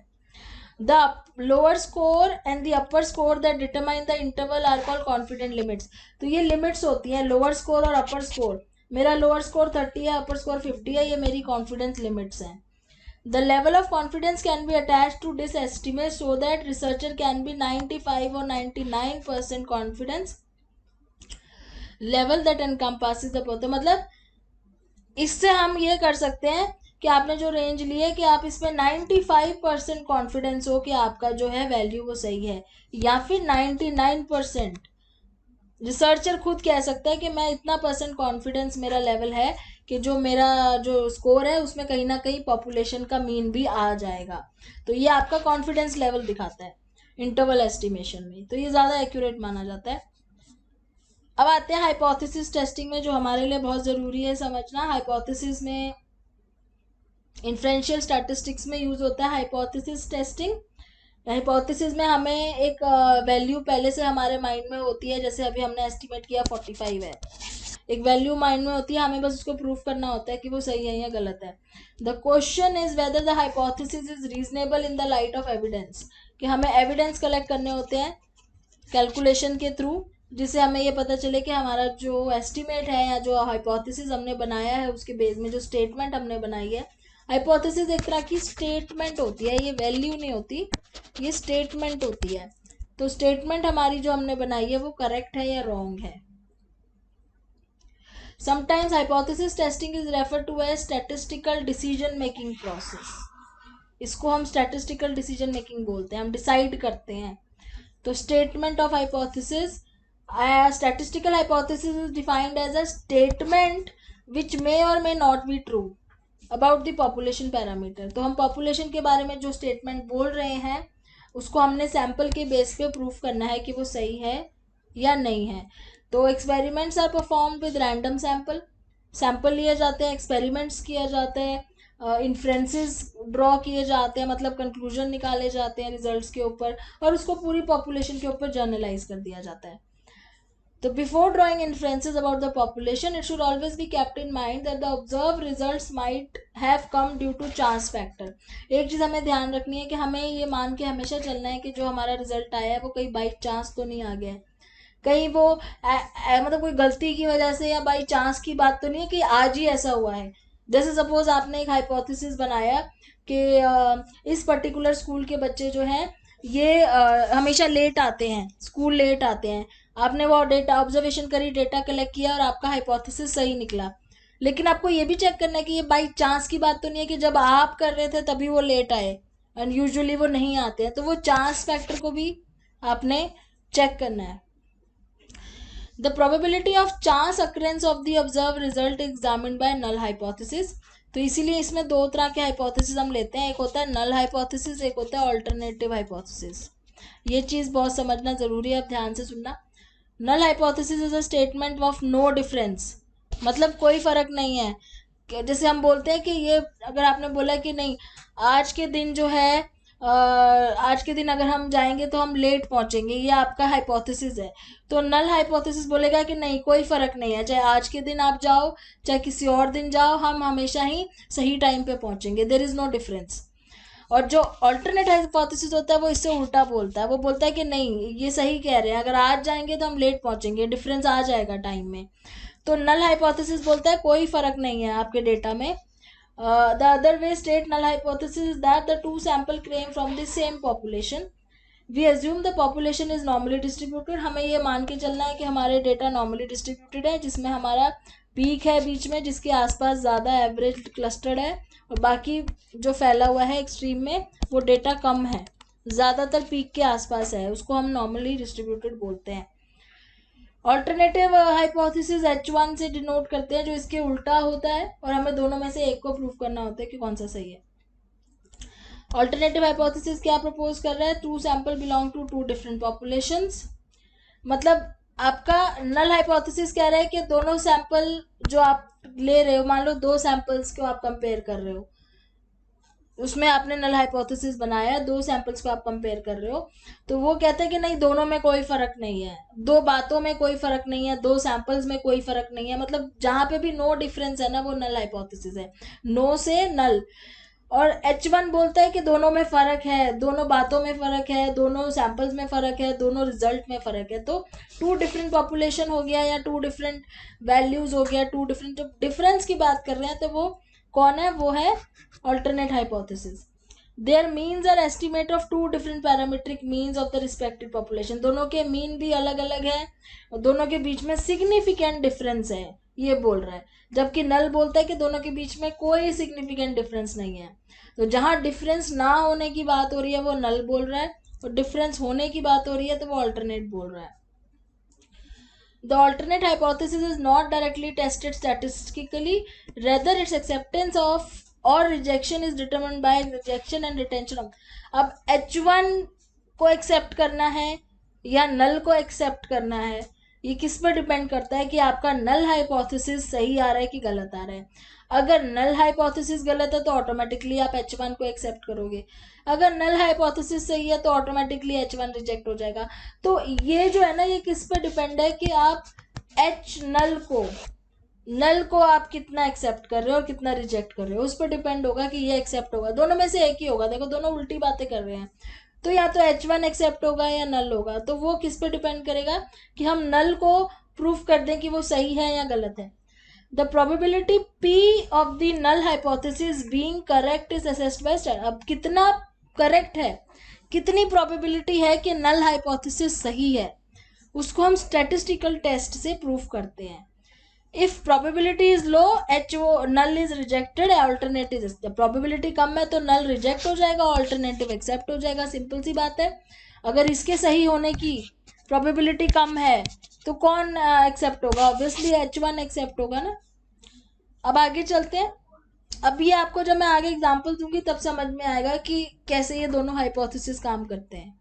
The lower score and the upper score that determine the interval are called confidence limits। तो ये limits होती हैं, lower score और upper score। मेरा lower score 30 है, upper score 50 है, ये मेरी confidence limits हैं। The level of confidence can be attached to this estimate so that researcher can be 95 or 99% confidence level that encompasses the, तो मतलब इससे हम ये कर सकते हैं कि आपने जो रेंज ली है कि आप इसमें 95% कॉन्फिडेंस हो कि आपका जो है वैल्यू वो सही है, या फिर 99%। रिसर्चर खुद कह सकता है कि मैं इतना % कॉन्फिडेंस मेरा लेवल है कि जो मेरा जो स्कोर है उसमें कहीं ना कहीं पॉपुलेशन का मीन भी आ जाएगा। तो ये आपका कॉन्फिडेंस लेवल दिखाता है इंटरवल एस्टिमेशन में, तो ये ज़्यादा एक्यूरेट माना जाता है। अब आते हैं हाइपोथेसिस टेस्टिंग में, जो हमारे लिए बहुत ज़रूरी है समझना। हाइपोथेसिस में इन्फ्रेंशियल स्टैटिस्टिक्स में यूज़ होता है हाइपोथेसिस टेस्टिंग। हाइपोथेसिस में हमें एक वैल्यू पहले से हमारे माइंड में होती है, जैसे अभी हमने एस्टिमेट किया 45 है, एक वैल्यू माइंड में होती है, हमें बस उसको प्रूफ करना होता है कि वो सही है या गलत है। The question is whether the hypothesis is reasonable in the light of evidence, कि हमें एविडेंस कलेक्ट करने होते हैं कैलकुलेशन के थ्रू, जिससे हमें ये पता चले कि हमारा जो एस्टिमेट है या जो हाइपोथेसिस हमने बनाया है उसके बेस में जो स्टेटमेंट हमने बनाई है। हाइपोथेसिस एक तरह की स्टेटमेंट होती है, ये वैल्यू नहीं होती, ये स्टेटमेंट होती है। तो स्टेटमेंट हमारी जो हमने बनाई है वो करेक्ट है या रॉन्ग है। Sometimes hypothesis testing is refer to as statistical decision making process. इसको हम स्टैटिस्टिकल डिसीजन मेकिंग बोलते हैं, हम डिसाइड करते हैं। तो statement of hypothesis, statistical hypothesis is defined as a statement which may or may not be true about the population parameter. तो हम पॉपुलेशन के बारे में जो स्टेटमेंट बोल रहे हैं उसको हमने सैंपल के बेस पे प्रूफ करना है कि वो सही है या नहीं है। तो experiments are perform with random sample, sample लिए जाते हैं, एक्सपेरिमेंट्स किए जाते हैं, इन्फ्रेंसेस ड्रॉ किए जाते हैं, मतलब कंक्लूजन निकाले जाते हैं रिजल्ट्स के ऊपर, और उसको पूरी पॉपुलेशन के ऊपर जर्नलाइज कर दिया जाता है। तो before drawing inferences about the population it should always be kept in mind that the observe results might have come due to chance factor. एक चीज़ हमें ध्यान रखनी है कि हमें ये मान के हमेशा चलना है कि जो हमारा रिजल्ट आया है वो कहीं बाई चांस तो नहीं आ गया है, कहीं वो मतलब कोई गलती की वजह से या बाई चांस की बात तो नहीं है कि आज ही ऐसा हुआ है। जैसे सपोज आपने एक हाइपोथेसिस बनाया कि इस पर्टिकुलर स्कूल के बच्चे जो हैं ये हमेशा लेट आते हैं, स्कूल लेट आते हैं। आपने वो डेटा ऑब्जर्वेशन करी, डेटा कलेक्ट किया और आपका हाइपोथेसिस सही निकला। लेकिन आपको ये भी चेक करना है कि ये बाई चांस की बात तो नहीं है कि जब आप कर रहे थे तभी वो लेट आए, एंड यूजुअली वो नहीं आते हैं। तो वो चांस फैक्टर को भी आपने चेक करना है। The probability of chance occurrence of the observed result is examined by null hypothesis। तो इसीलिए इसमें दो तरह के हाइपोथेसिस हम लेते हैं, एक होता है नल हाइपोथेसिस, एक होता है ऑल्टरनेटिव हाइपोथेसिस। ये चीज़ बहुत समझना ज़रूरी है, आप ध्यान से सुनना। Null hypothesis is a statement of no difference, मतलब कोई फर्क नहीं है। जैसे हम बोलते हैं कि ये, अगर आपने बोला कि नहीं आज के दिन जो है आज के दिन अगर हम जाएंगे तो हम लेट पहुंचेंगे, ये आपका हाइपोथेसिस है। तो नल हाइपोथेसिस बोलेगा कि नहीं कोई फर्क नहीं है, चाहे आज के दिन आप जाओ चाहे किसी और दिन जाओ, हम हमेशा ही सही टाइम पे पहुंचेंगे, देयर इज नो डिफरेंस। और जो ऑल्टरनेट हाइपोथेसिस होता है वो इससे उल्टा बोलता है, वो बोलता है कि नहीं ये सही कह रहे हैं, अगर आज जाएंगे तो हम लेट पहुंचेंगे, डिफरेंस आ जाएगा टाइम में। तो नल हाइपोथेसिस बोलता है कोई फर्क नहीं है आपके डेटा में। The other way state null hypothesis is that the two sample came from the same population. We assume the population is normally distributed। हमें ये मान के चलना है कि हमारे डेटा नॉर्मली डिस्ट्रीब्यूटेड है, जिसमें हमारा पीक है बीच में जिसके आसपास ज़्यादा एवरेज क्लस्टर्ड है, और बाकी जो फैला हुआ है एक्सट्रीम में वो डेटा कम है, ज़्यादातर पीक के आसपास है, उसको हम नॉर्मली डिस्ट्रीब्यूटेड बोलते हैं। ऑल्टरनेटिव हाइपोथेसिस H1 से डिनोट करते हैं, जो इसके उल्टा होता है, और हमें दोनों में से एक को प्रूव करना होता है कि कौन सा सही है। ऑल्टरनेटिव हाइपोथेसिस क्या प्रपोज कर रहा है, two sample belong to two different populations. मतलब आपका नल हाइपोथेसिस कह रहा है कि दोनों सैंपल जो आप ले रहे हो, मान लो दो सैंपल्स को आप कंपेयर कर रहे हो, उसमें आपने नल हाइपोथेसिस बनाया, दो सैंपल्स को आप कंपेयर कर रहे हो, तो वो कहते हैं कि नहीं दोनों में कोई फर्क नहीं है, दो बातों में कोई फर्क नहीं है, दो सैंपल्स में कोई फर्क नहीं है, मतलब जहां पे भी नो डिफरेंस है ना वो नल हाइपोथेसिस है, नो से नल। और H1 बोलता है कि दोनों में फर्क है, दोनों बातों में फर्क है, दोनों सैंपल्स में फर्क है, दोनों रिजल्ट में फर्क है। तो टू डिफरेंट पॉपुलेशन हो गया या टू डिफरेंट वैल्यूज हो गया, टू डिफरेंट, जब डिफरेंस की बात कर रहे हैं तो वो कौन है, वो है alternate hypothesis. There means are estimate of two different parametric means of the respective population, दोनों के मीन भी अलग अलग है और दोनों के बीच में सिग्निफिकेंट डिफरेंस है, ये बोल रहा है। जबकि नल बोलता है कि दोनों के बीच में कोई सिग्निफिकेंट डिफरेंस नहीं है। तो जहां डिफरेंस ना होने की बात हो रही है वो नल बोल रहा है, और डिफरेंस होने की बात हो रही है तो वो ऑल्टरनेट बोल रहा है। The alternate hypothesis is not directly tested statistically, rather its acceptance of or rejection is determined by rejection and retention of। अब H1 को एक्सेप्ट करना है या नल को एक्सेप्ट करना है, ये किस पर डिपेंड करता है कि आपका नल हाइपोथेसिस सही आ रहा है कि गलत आ रहा है। अगर नल हाइपोथेसिस गलत है तो ऑटोमेटिकली आप H1 को एक्सेप्ट करोगे, अगर नल हाइपोथेसिस सही है तो ऑटोमेटिकली H1 रिजेक्ट हो जाएगा। तो ये जो है ना ये किस पर डिपेंड है कि आप नल को आप कितना एक्सेप्ट कर रहे हो और कितना रिजेक्ट कर रहे हो, उस पर डिपेंड होगा कि ये एक्सेप्ट होगा, दोनों में से एक ही होगा। देखो दोनों उल्टी बातें कर रहे हैं, तो या तो H1 एक्सेप्ट होगा या नल होगा। तो वो किस पे डिपेंड करेगा कि हम नल को प्रूफ कर दें कि वो सही है या गलत है। The probability P of the null hypothesis being correct is assessed by stat. अब कितना करेक्ट है, कितनी प्रोबेबिलिटी है कि नल हाइपोथेसिस सही है, उसको हम स्टैटिस्टिकल टेस्ट से प्रूफ करते हैं। If probability is low H वो नल इज रिजेक्टेड, अल्टरनेटिव जब प्रोबेबिलिटी कम है तो नल रिजेक्ट हो जाएगा, ऑल्टरनेटिव एक्सेप्ट हो जाएगा, सिंपल सी बात है। अगर इसके सही होने की प्रोबेबिलिटी कम है तो कौन एक्सेप्ट होगा? ऑब्वियसली H1 एक्सेप्ट होगा ना। अब आगे चलते हैं। अब ये आपको जब मैं आगे एग्जांपल दूंगी तब समझ में आएगा कि कैसे ये दोनों हाइपोथेसिस काम करते हैं।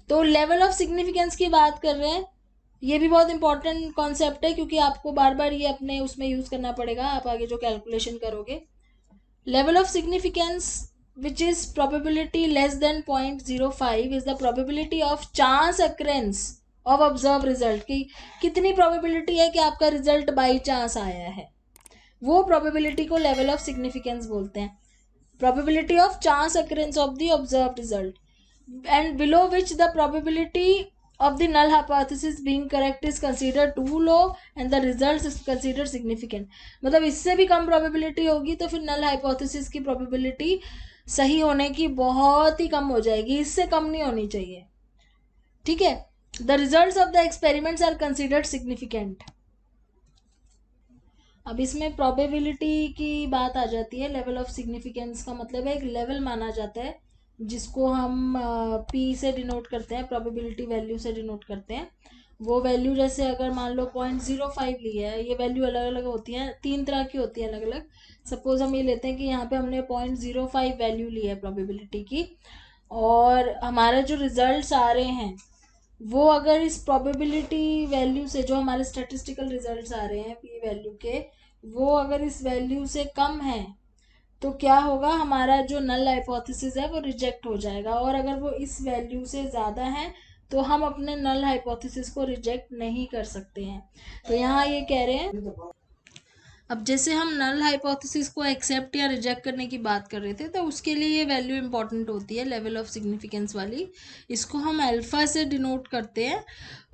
तो लेवल ऑफ सिग्निफिकेंस की बात कर रहे हैं, ये भी बहुत इंपॉर्टेंट कॉन्सेप्ट है क्योंकि आपको बार बार ये अपने उसमें यूज करना पड़ेगा आप आगे जो कैलकुलेशन करोगे। Level of significance which is probability less than 0.05 is the probability of chance occurrence of observed result, कि कितनी probability है कि आपका रिजल्ट बाई चांस आया है, वो probability को लेवल ऑफ सिग्निफिकेंस बोलते हैं। probability of chance occurrence of the observed result, and below which the probability of the null hypothesis being correct is considered too low and the results is considered significant। मतलब इससे भी कम probability होगी तो फिर null hypothesis की probability सही होने की बहुत ही कम हो जाएगी, इससे कम नहीं होनी चाहिए, ठीक है। The results of the experiments are considered significant. अब इसमें प्रोबेबिलिटी की बात आ जाती है। लेवल ऑफ सिग्निफिकेंस का मतलब है एक लेवल माना जाता है जिसको हम पी से डिनोट करते हैं, प्रोबेबिलिटी वैल्यू से डिनोट करते हैं। वो वैल्यू जैसे अगर मान लो 0.05 ली है, ये वैल्यू अलग अलग होती हैं, 3 तरह की होती है अलग अलग। सपोज हम ये लेते हैं कि यहाँ पे हमने 0.05 वैल्यू ली है प्रोबेबिलिटी की, और हमारे जो रिजल्ट्स आ रहे हैं वो अगर इस प्रोबेबिलिटी वैल्यू से, जो हमारे स्टैटिस्टिकल रिजल्ट्स आ रहे हैं पी वैल्यू के, वो अगर इस वैल्यू से कम है तो क्या होगा, हमारा जो नल हाइपोथेसिस है वो रिजेक्ट हो जाएगा। और अगर वो इस वैल्यू से ज़्यादा है तो हम अपने नल हाइपोथेसिस को रिजेक्ट नहीं कर सकते हैं। तो यहाँ ये कह रहे हैं, अब जैसे हम नल हाइपोथेसिस को एक्सेप्ट या रिजेक्ट करने की बात कर रहे थे तो उसके लिए ये वैल्यू इंपॉर्टेंट होती है लेवल ऑफ सिग्निफिकेंस वाली। इसको हम अल्फा से डिनोट करते हैं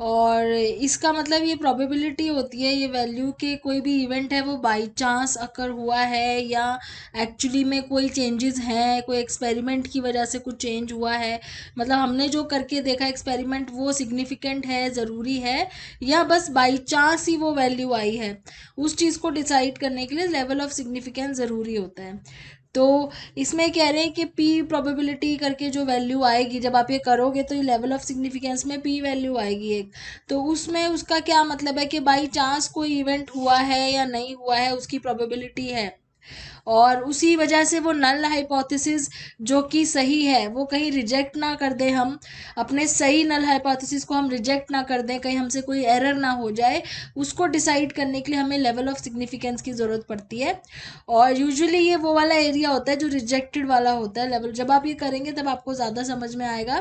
और इसका मतलब ये प्रोबेबिलिटी होती है, ये वैल्यू के कोई भी इवेंट है वो बाई चांस अकर हुआ है या एक्चुअली में कोई चेंजेस हैं, कोई एक्सपेरिमेंट की वजह से कुछ चेंज हुआ है, मतलब हमने जो करके देखा एक्सपेरिमेंट वो सिग्निफिकेंट है, ज़रूरी है, या बस बाई चांस ही वो वैल्यू आई है, उस चीज़ को डिसाइड करने के लिए लेवल ऑफ सिग्निफिकेंस ज़रूरी होता है। तो इसमें कह रहे हैं कि पी प्रोबेबिलिटी करके जो वैल्यू आएगी जब आप ये करोगे तो ये लेवल ऑफ सिग्निफिकेंस में पी वैल्यू आएगी एक, तो उसमें उसका क्या मतलब है कि बाई चांस कोई इवेंट हुआ है या नहीं हुआ है उसकी प्रोबेबिलिटी है, और उसी वजह से वो नल हाइपोथेसिस जो कि सही है वो कहीं रिजेक्ट ना कर दें, हम अपने सही नल हाइपोथेसिस को हम रिजेक्ट ना कर दें, कहीं हमसे कोई एरर ना हो जाए, उसको डिसाइड करने के लिए हमें लेवल ऑफ सिग्निफिकेंस की ज़रूरत पड़ती है। और यूजुअली ये वो वाला एरिया होता है जो रिजेक्टेड वाला होता है लेवल। जब आप ये करेंगे तब आपको ज़्यादा समझ में आएगा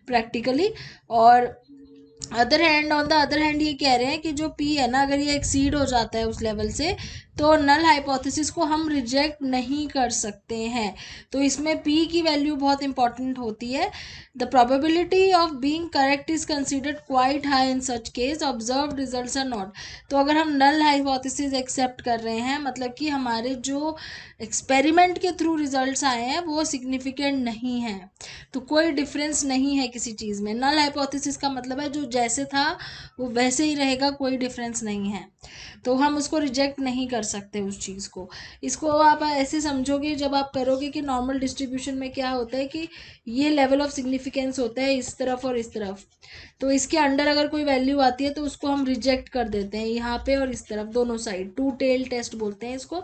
प्रैक्टिकली। और other hand, on the other hand ये कह रहे हैं कि जो पी है ना, अगर ये एक्सीड हो जाता है उस लेवल से तो नल हाइपोथेसिस को हम रिजेक्ट नहीं कर सकते हैं। तो इसमें पी की वैल्यू बहुत इंपॉर्टेंट होती है। The probability of being correct is considered quite high in such case, observed results are not. तो अगर हम नल हाइपोथेसिस एक्सेप्ट कर रहे हैं मतलब कि हमारे जो एक्सपेरिमेंट के थ्रू रिजल्ट्स आए हैं वो सिग्निफिकेंट नहीं है, तो कोई डिफरेंस नहीं है किसी चीज़ में। नल हाइपोथेसिस का मतलब है जो जैसे था वो वैसे ही रहेगा, कोई डिफरेंस नहीं है, तो हम उसको रिजेक्ट नहीं कर सकते उस चीज़ को। इसको आप ऐसे समझोगे जब आप करोगे कि नॉर्मल डिस्ट्रीब्यूशन में क्या होता है कि ये लेवल ऑफ सिग्निफिकेंस होता है इस तरफ और इस तरफ, तो इसके अंडर अगर कोई वैल्यू आती है तो उसको हम रिजेक्ट कर देते हैं यहाँ पे और इस तरफ, दोनों साइड, टू टेल टेस्ट बोलते हैं इसको,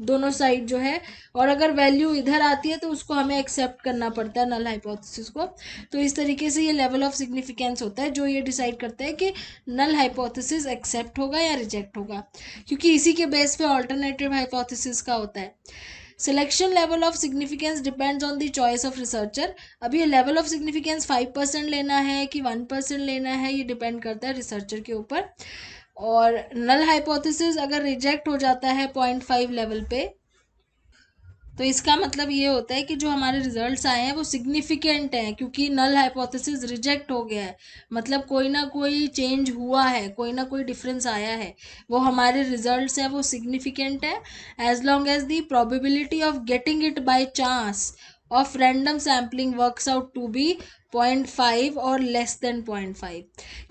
दोनों साइड जो है। और अगर वैल्यू इधर आती है तो उसको हमें एक्सेप्ट करना पड़ता है नल हाइपोथेसिस को। तो इस तरीके से ये लेवल ऑफ सिग्निफिकेंस होता है जो ये डिसाइड करता है कि नल हाइपोथेसिस एक्सेप्ट होगा या रिजेक्ट होगा, क्योंकि इसी के बेस पे ऑल्टरनेटिव हाइपोथेसिस का होता है। Selection level of significance depends on the choice of researcher. अब ये लेवल ऑफ सिग्निफिकेंस 5% लेना है कि 1% लेना है, ये डिपेंड करता है रिसर्चर के ऊपर। और नल हाइपोथेसिस अगर रिजेक्ट हो जाता है 0.5 लेवल पे तो इसका मतलब ये होता है कि जो हमारे रिजल्ट्स आए हैं वो सिग्निफिकेंट हैं, क्योंकि नल हाइपोथेसिस रिजेक्ट हो गया है, मतलब कोई ना कोई चेंज हुआ है, कोई ना कोई डिफरेंस आया है, वो हमारे रिजल्ट्स हैं वो सिग्निफिकेंट है। As long as the probability of getting it by chance of random sampling works out to be 0.5 और लेस देन 0.5,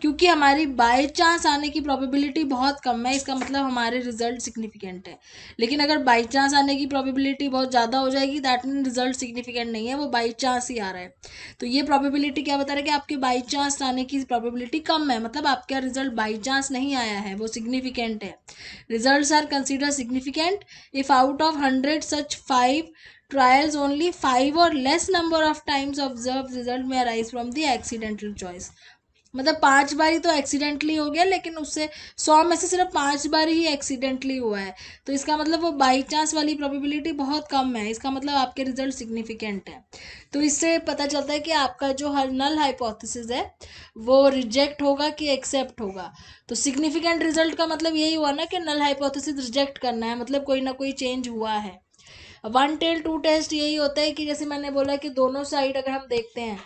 क्योंकि हमारी बाय चांस आने की प्रोबेबिलिटी बहुत कम है, इसका मतलब हमारे रिजल्ट सिग्निफिकेंट है। लेकिन अगर बाई चांस आने की प्रोबेबिलिटी बहुत ज़्यादा हो जाएगी, दैट मीन रिजल्ट सिग्निफिकेंट नहीं है, वो बाई चांस ही आ रहा है। तो ये प्रोबेबिलिटी क्या बता रहा है कि आपके बाई चांस आने की प्रोबेबिलिटी कम है, मतलब आपका रिजल्ट बाई चांस नहीं आया है, वो सिग्निफिकेंट है। Results are consider significant if out of 100 सच 5 trials only 5 or less number of times observed result may arise from the accidental choice। मतलब 5 बार ही तो एक्सीडेंटली हो गया, लेकिन उससे 100 में से सिर्फ 5 बार ही एक्सीडेंटली हुआ है, तो इसका मतलब वो बाई चांस वाली प्रोबेबिलिटी बहुत कम है, इसका मतलब आपके रिजल्ट सिग्निफिकेंट है। तो इससे पता चलता है कि आपका जो हर नल हाइपोथेसिस है वो रिजेक्ट होगा कि एक्सेप्ट होगा। तो सिग्निफिकेंट रिजल्ट का मतलब यही हुआ ना कि नल हाइपोथेसिस रिजेक्ट करना है, मतलब कोई ना कोई चेंज हुआ है। वन टेल टू टेस्ट यही होता है कि जैसे मैंने बोला कि दोनों साइड अगर हम देखते हैं,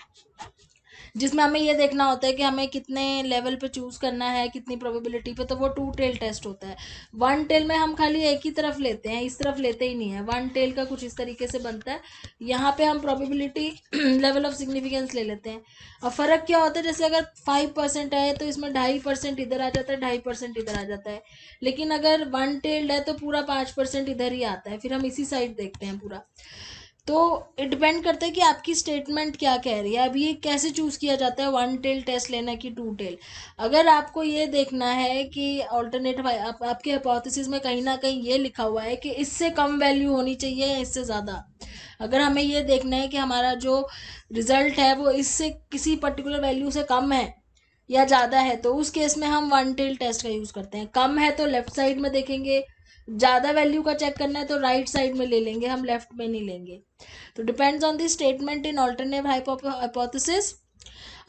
जिसमें हमें ये देखना होता है कि हमें कितने लेवल पे चूज करना है, कितनी प्रोबेबिलिटी पे, तो वो टू टेल टेस्ट होता है। वन टेल में हम खाली एक ही तरफ लेते हैं, इस तरफ लेते ही नहीं है। वन टेल का कुछ इस तरीके से बनता है, यहाँ पे हम प्रोबेबिलिटी लेवल ऑफ सिग्निफिकेंस ले लेते हैं। और फर्क क्या होता है, जैसे अगर 5% है तो इसमें 2.5% इधर आ जाता है, 2.5% इधर आ जाता है। लेकिन अगर वन टेल्ड है तो पूरा 5% इधर ही आता है, फिर हम इसी साइड देखते हैं पूरा। तो इट डिपेंड करता है कि आपकी स्टेटमेंट क्या कह रही है। अब ये कैसे चूज किया जाता है, वन टेल टेस्ट लेना कि टू टेल। अगर आपको ये देखना है कि ऑल्टरनेटिव आपके हाइपोथेसिस में कहीं ना कहीं ये लिखा हुआ है कि इससे कम वैल्यू होनी चाहिए या इससे ज़्यादा, अगर हमें ये देखना है कि हमारा जो रिजल्ट है वो इससे किसी पर्टिकुलर वैल्यू से कम है या ज़्यादा है, तो उस केस में हम वन टेल टेस्ट का यूज़ करते हैं। कम है तो लेफ्ट साइड में देखेंगे, ज़्यादा वैल्यू का चेक करना है तो राइट साइड में ले लेंगे, हम लेफ्ट में नहीं लेंगे। तो depends on the statement in alternative hypothesis,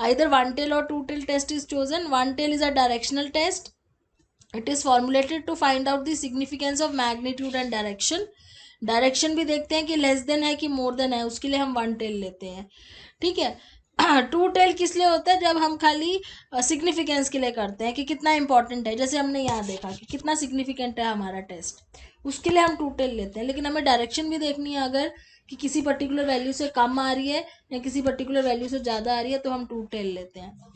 either one tail or two tail test is chosen। One tail is a directional test, it is formulated to find out the significance of magnitude and direction। Direction भी देखते हैं कि less than है कि more than है, उसके लिए हम वन टेल लेते हैं, ठीक है। टू टेल किस लिए होता है, जब हम खाली सिग्निफिकेंस के लिए करते हैं कि कितना इंपॉर्टेंट है, जैसे हमने यहाँ देखा कि कितना सिग्निफिकेंट है हमारा टेस्ट, उसके लिए हम टू टेल लेते हैं। लेकिन हमें डायरेक्शन भी देखनी है, अगर कि किसी पर्टिकुलर वैल्यू से कम आ रही है या किसी पर्टिकुलर वैल्यू से ज़्यादा आ रही है, तो हम टू टेल लेते हैं।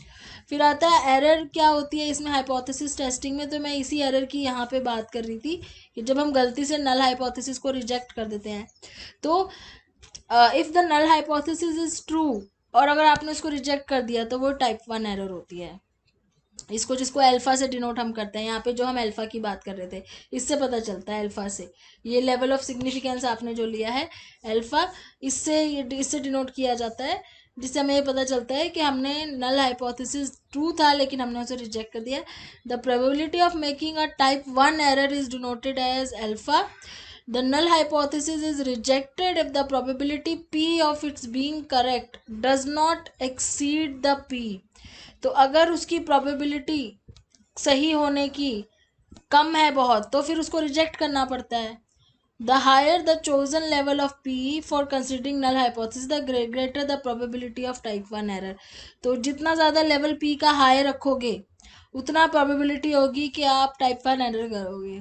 फिर आता है एरर क्या होती है इसमें हाइपोथेसिस टेस्टिंग में, तो मैं इसी एरर की यहाँ पे बात कर रही थी कि जब हम गलती से नल हाइपोथेसिस को रिजेक्ट कर देते हैं, तो if the null hypothesis is true, और अगर आपने उसको रिजेक्ट कर दिया तो वो टाइप 1 एरर होती है। इसको जिसको अल्फा से डिनोट हम करते हैं, यहाँ पे जो हम अल्फा की बात कर रहे थे, इससे पता चलता है अल्फा से, ये लेवल ऑफ सिग्निफिकेंस आपने जो लिया है अल्फा, इससे डिनोट किया जाता है, जिससे हमें ये पता चलता है कि हमने नल हाइपोथेसिस ट्रू था लेकिन हमने उसे रिजेक्ट कर दिया। The probability of making a type 1 error is denoted as alpha. The null hypothesis is rejected if the probability P of its being correct does not exceed the P। तो अगर उसकी probability सही होने की कम है बहुत, तो फिर उसको रिजेक्ट करना पड़ता है। The higher the chosen level of P for considering null hypothesis the greater the probability of type 1 error. तो जितना ज़्यादा लेवल पी का हाई रखोगे उतना प्रोबेबिलिटी होगी कि आप टाइप 1 एरर करोगे।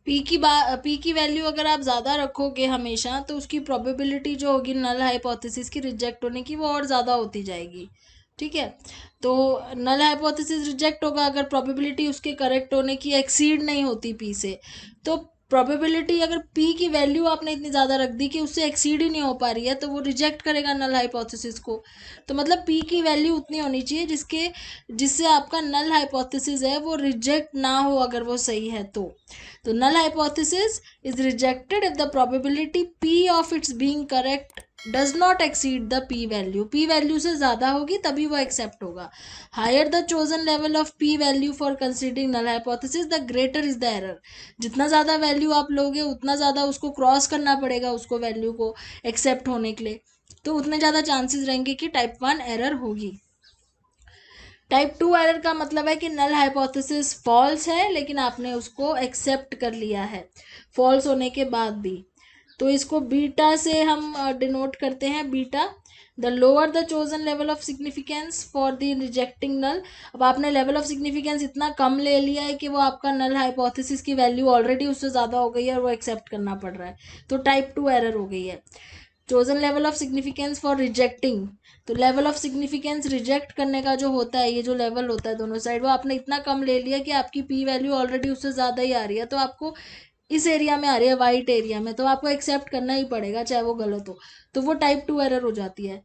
पी की वैल्यू अगर आप ज़्यादा रखोगे हमेशा, तो उसकी प्रोबेबिलिटी जो होगी नल हाइपोथेसिस की रिजेक्ट होने की वो और ज़्यादा होती जाएगी, ठीक है। तो नल हाइपोथेसिस रिजेक्ट होगा अगर प्रोबेबिलिटी उसके करेक्ट होने की एक्सीड नहीं होती पी से। तो प्रोबेबिलिटी अगर पी की वैल्यू आपने इतनी ज़्यादा रख दी कि उससे एक्सीड ही नहीं हो पा रही है, तो वो रिजेक्ट करेगा नल हाइपोथेसिस को। तो मतलब पी की वैल्यू उतनी होनी चाहिए जिससे आपका नल हाइपोथेसिस है वो रिजेक्ट ना हो, अगर वो सही है तो null hypothesis is rejected if the probability P of its being correct does not exceed the P value। P value से ज़्यादा होगी तभी वो accept होगा। Higher the chosen level of P value for considering null hypothesis, the greater is the error। जितना ज़्यादा value आप लोगे उतना ज़्यादा उसको क्रॉस करना पड़ेगा, उसको वैल्यू को एक्सेप्ट होने के लिए, तो उतने ज़्यादा चांसेस रहेंगे कि टाइप 1 एरर होगी। टाइप 2 एरर का मतलब है कि नल हाइपोथेसिस फॉल्स है लेकिन आपने उसको एक्सेप्ट कर लिया है फॉल्स होने के बाद भी। तो इसको बीटा से हम डिनोट करते हैं, beta the lower the chosen level of significance for the rejecting null. अब आपने लेवल ऑफ सिग्निफिकेंस इतना कम ले लिया है कि वो आपका नल हाइपोथेसिस की वैल्यू ऑलरेडी उससे ज़्यादा हो गई है और वो एक्सेप्ट करना पड़ रहा है, तो टाइप 2 एरर हो गई है। Chosen level of significance for rejecting, तो लेवल ऑफ सिग्निफिकेंस रिजेक्ट करने का जो होता है, ये जो लेवल होता है दोनों साइड, वो आपने इतना कम ले लिया कि आपकी पी वैल्यू ऑलरेडी उससे ज़्यादा ही आ रही है, तो आपको इस एरिया में आ रही है वाइट एरिया में, तो आपको एक्सेप्ट करना ही पड़ेगा चाहे वो गलत हो, तो वो टाइप 2 एरर हो जाती है.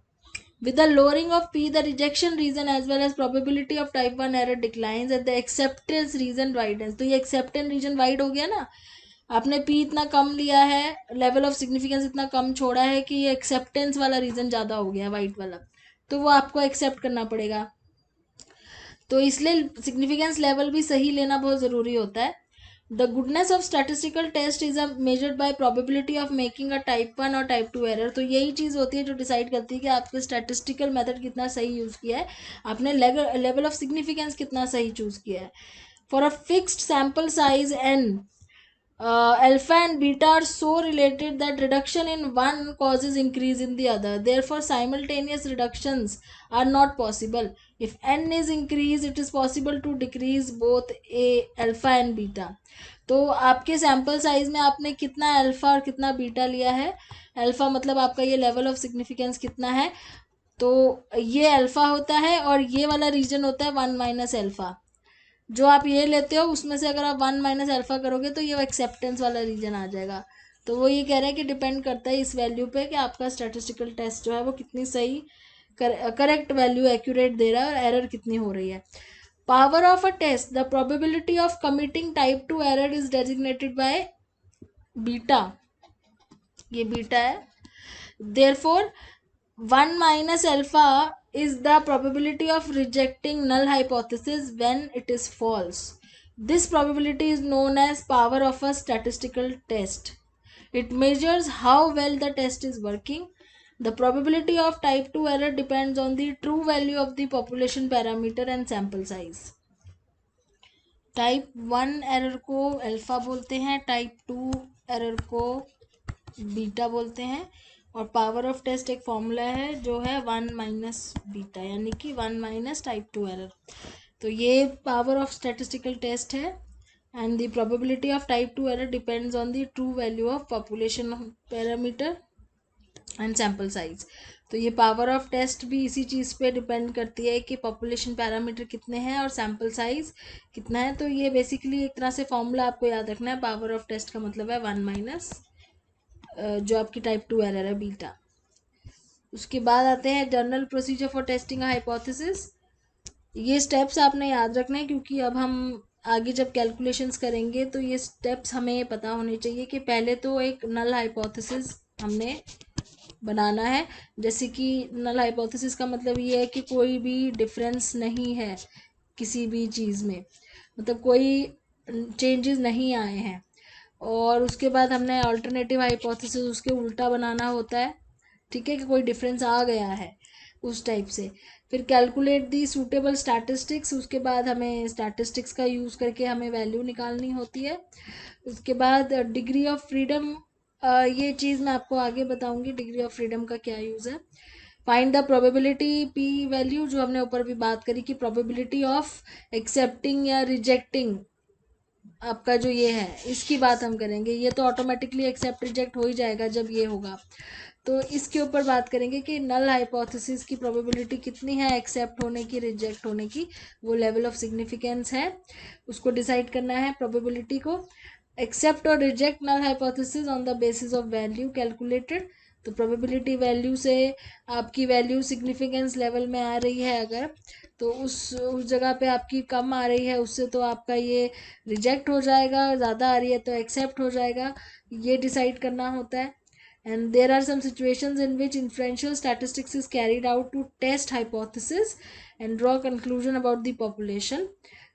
With the lowering of P, the rejection region as well as probability of type 1 error declines and the acceptance region widens. तो ये acceptance region wide हो गया ना, आपने P इतना कम लिया है, लेवल ऑफ सिग्निफिकेंस इतना कम छोड़ा है कि ये एक्सेप्टेंस वाला रीजन ज़्यादा हो गया वाइट वाला, तो वो आपको एक्सेप्ट करना पड़ेगा. तो इसलिए सिग्निफिकेंस लेवल भी सही लेना बहुत ज़रूरी होता है. The goodness of statistical test is measured by probability of making a type 1 और टाइप 2 एरर. तो यही चीज़ होती है जो डिसाइड करती है कि आपके स्टैटिस्टिकल मेथड कितना सही यूज़ किया है, आपने लेवल ऑफ सिग्निफिकेंस कितना सही चूज़ किया है. For a fixed sample size n, alpha and beta are so related that reduction in one causes increase in the other. Therefore, simultaneous reductions are not possible. If n is increased, it is possible to decrease both a alpha and beta. तो आपके sample size में आपने कितना alpha और कितना beta लिया है. Alpha मतलब आपका ये लेवल ऑफ सिग्निफिकेंस कितना है, तो ये अल्फा होता है और ये वाला रीजन होता है 1 माइनस अल्फा. जो आप ये लेते हो उसमें से अगर आप 1 माइनस अल्फा करोगे तो ये एक्सेप्टेंस वाला रीजन आ जाएगा. तो वो ये कह रहे हैं कि डिपेंड करता है इस वैल्यू पे कि आपका स्टैटिस्टिकल टेस्ट जो है वो कितनी सही करेक्ट वैल्यू एक्यूरेट दे रहा है और एरर कितनी हो रही है. Power of a test, the probability of committing type 2 error is designated by beta. ये बीटा है. Therefore 1 minus alpha is the probability of rejecting null hypothesis when it is false. This probability is known as power of a statistical test. It measures how well the test is working. The probability of type 2 error depends on the true value of the population parameter and sample size. Type 1 error को alpha बोलते हैं, type 2 error को beta बोलते हैं, और power of test एक formula है जो है 1 माइनस बीटा, यानी कि 1 माइनस टाइप 2 एरर. तो ये पावर ऑफ स्टैटिस्टिकल टेस्ट है. And the probability of type 2 error depends on the true value of population parameter and sample size. तो ये पावर ऑफ टेस्ट भी इसी चीज़ पे डिपेंड करती है कि पॉपुलेशन पैरामीटर कितने हैं और सैम्पल साइज कितना है. तो ये बेसिकली एक तरह से फॉर्मूला आपको याद रखना है. पावर ऑफ टेस्ट का मतलब है 1 माइनस जो आपकी टाइप 2 एरर है बीटा. उसके बाद आते हैं general procedure for testing hypothesis. ये स्टेप्स आपने याद रखने हैं क्योंकि अब हम आगे जब कैलकुलेशंस करेंगे तो ये स्टेप्स हमें पता होने चाहिए कि पहले तो एक नल हाइपोथेसिस हमने बनाना है. जैसे कि नल हाइपोथेसिस का मतलब ये है कि कोई भी डिफरेंस नहीं है किसी भी चीज़ में, मतलब कोई चेंजेस नहीं आए हैं. और उसके बाद हमने अल्टरनेटिव हाइपोथेसिस उसके उल्टा बनाना होता है, ठीक है, कि कोई डिफरेंस आ गया है उस टाइप से. फिर कैलकुलेट दी सूटेबल स्टैटिस्टिक्स, उसके बाद हमें स्टैटिस्टिक्स का यूज़ करके हमें वैल्यू निकालनी होती है. उसके बाद डिग्री ऑफ फ्रीडम, ये चीज़ मैं आपको आगे बताऊंगी डिग्री ऑफ फ्रीडम का क्या यूज़ है. Find the probability P value, जो हमने ऊपर भी बात करी कि प्रोबेबिलिटी ऑफ एक्सेप्टिंग या रिजेक्टिंग आपका जो ये है इसकी बात हम करेंगे. ये तो ऑटोमेटिकली एक्सेप्ट रिजेक्ट हो ही जाएगा जब ये होगा. तो इसके ऊपर बात करेंगे कि नल हाइपोथेसिस की प्रोबेबिलिटी कितनी है एक्सेप्ट होने की, रिजेक्ट होने की. वो लेवल ऑफ सिग्निफिकेंस है, उसको डिसाइड करना है प्रोबेबिलिटी को. एक्सेप्ट और reject null hypothesis on the basis of value calculated. तो प्रोबेबिलिटी वैल्यू से आपकी वैल्यू सिग्निफिकेंस लेवल में आ रही है अगर, तो उस जगह पे आपकी कम आ रही है उससे, तो आपका ये रिजेक्ट हो जाएगा. ज़्यादा आ रही है तो एक्सेप्ट हो जाएगा. ये डिसाइड करना होता है. And there are some situations in which inferential statistics is carried out to test hypothesis and draw conclusion about the population.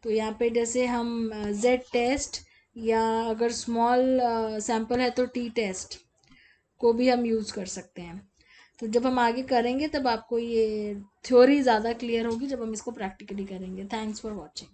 तो यहाँ पे जैसे हम z टेस्ट या अगर स्मॉल सैम्पल है तो t टेस्ट को भी हम यूज़ कर सकते हैं. तो जब हम आगे करेंगे तब आपको ये थ्योरी ज़्यादा क्लियर होगी जब हम इसको प्रैक्टिकली करेंगे. Thanks for watching.